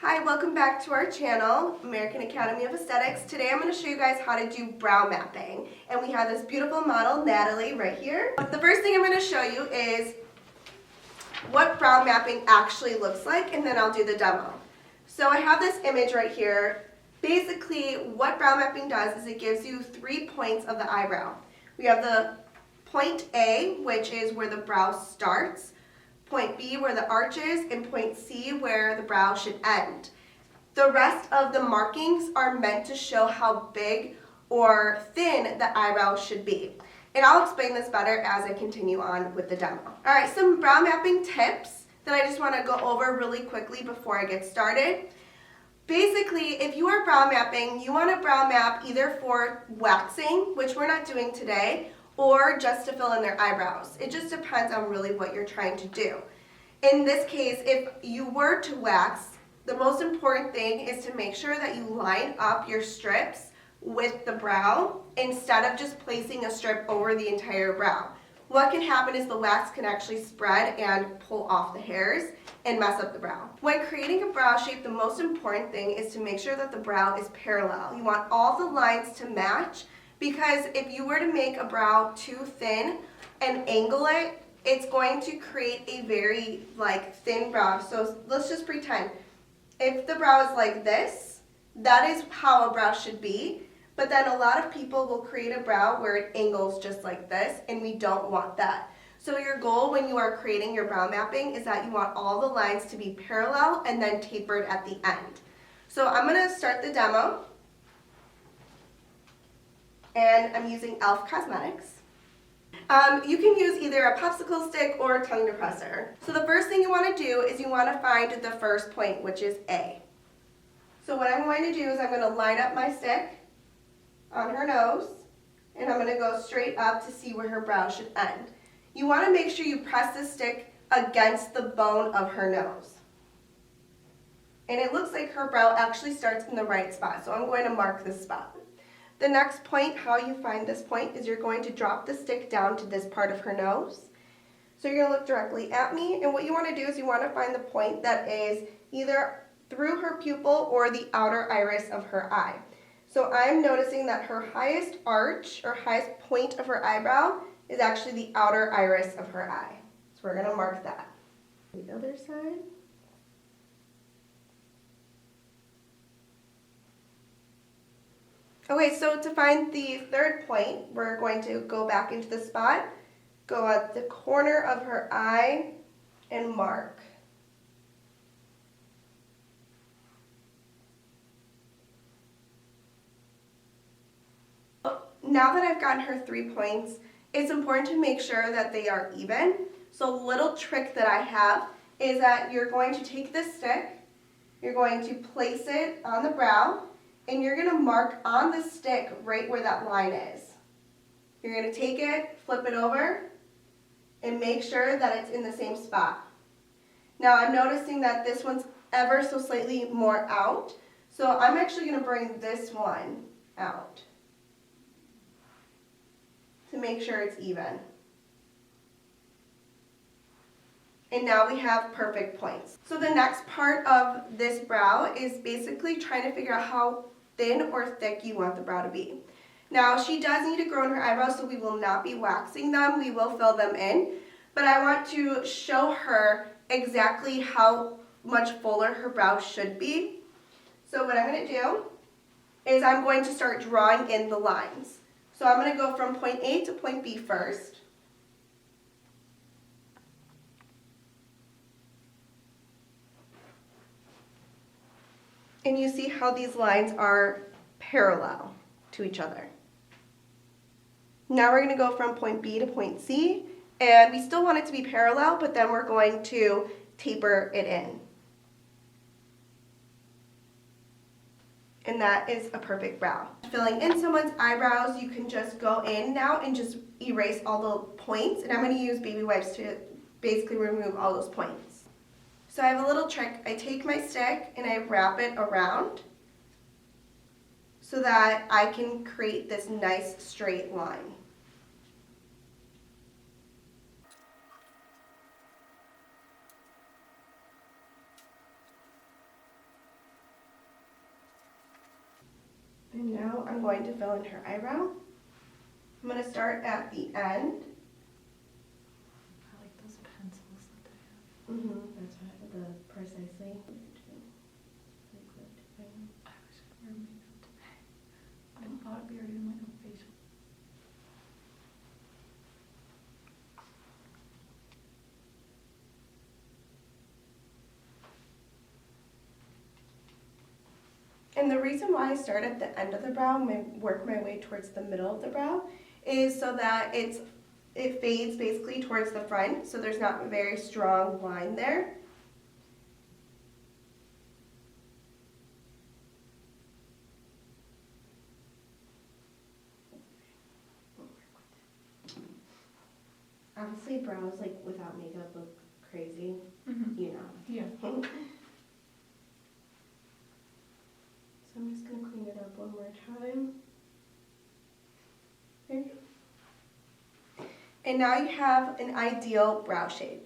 Hi, welcome back to our channel, American Academy of Esthetics. Today I'm going to show you guys how to do brow mapping. And we have this beautiful model, Natalie, right here. The first thing I'm going to show you is what brow mapping actually looks like, and then I'll do the demo. So I have this image right here. Basically, what brow mapping does is it gives you 3 points of the eyebrow. We have the point A, which is where the brow starts, point B where the arch is, and point C where the brow should end. The rest of the markings are meant to show how big or thin the eyebrow should be. And I'll explain this better as I continue on with the demo. Alright, some brow mapping tips that I just want to go over really quickly before I get started. Basically, if you are brow mapping, you want to brow map either for waxing, which we're not doing today, or just to fill in their eyebrows. It just depends on really what you're trying to do. In this case, if you were to wax, the most important thing is to make sure that you line up your strips with the brow instead of just placing a strip over the entire brow. What can happen is the wax can actually spread and pull off the hairs and mess up the brow. When creating a brow shape, the most important thing is to make sure that the brow is parallel. You want all the lines to match, because if you were to make a brow too thin and angle it, it's going to create a very thin brow. So let's just pretend if the brow is like this, that is how a brow should be. But then a lot of people will create a brow where it angles just like this, and we don't want that. So your goal when you are creating your brow mapping is that you want all the lines to be parallel and then tapered at the end. So I'm going to start the demo. And I'm using e.l.f. Cosmetics. You can use either a popsicle stick or a tongue depressor. So the first thing you want to do is you want to find the first point, which is A. So what I'm going to do is I'm going to line up my stick on her nose, and I'm going to go straight up to see where her brow should end. You want to make sure you press the stick against the bone of her nose. And it looks like her brow actually starts in the right spot, so I'm going to mark this spot. The next point, how you find this point, is you're going to drop the stick down to this part of her nose. So you're going to look directly at me, and what you want to do is you want to find the point that is either through her pupil or the outer iris of her eye. So I'm noticing that her highest arch or highest point of her eyebrow is actually the outer iris of her eye. So we're going to mark that. The other side. Okay, so to find the third point, we're going to go back into the spot, go at the corner of her eye, and mark. Now that I've gotten her 3 points, it's important to make sure that they are even. So a little trick that I have is that you're going to take this stick, you're going to place it on the brow, and you're going to mark on the stick right where that line is. You're going to take it, flip it over, and make sure that it's in the same spot. Now I'm noticing that this one's ever so slightly more out, so I'm actually going to bring this one out to make sure it's even. And now we have perfect points. So the next part of this brow is basically trying to figure out how thin or thick you want the brow to be. Now she does need to grow in her eyebrows, so we will not be waxing them, we will fill them in, but I want to show her exactly how much fuller her brow should be. So what I'm going to do is I'm going to start drawing in the lines. So I'm going to go from point A to point B first. And you see how these lines are parallel to each other. Now we're going to go from point B to point C, and we still want it to be parallel, but then we're going to taper it in. And that is a perfect brow. Filling in someone's eyebrows, you can just go in now and just erase all the points, and I'm going to use baby wipes to basically remove all those points. So I have a little trick. I take my stick and I wrap it around so that I can create this nice straight line. I'm going to fill in her eyebrow. I'm going to start at the end. I like those pencils that they have. That's right, the precisely. I wish I wore makeup today. I thought it'd be already in my own facial. And the reason why I start at the end of the brow and work my way towards the middle of the brow is so that it fades basically towards the front, so there's not a very strong line there. Obviously brows like without makeup look crazy, you know. Yeah. So I'm just going to clean it up one more time. There you go. And now you have an ideal brow shape.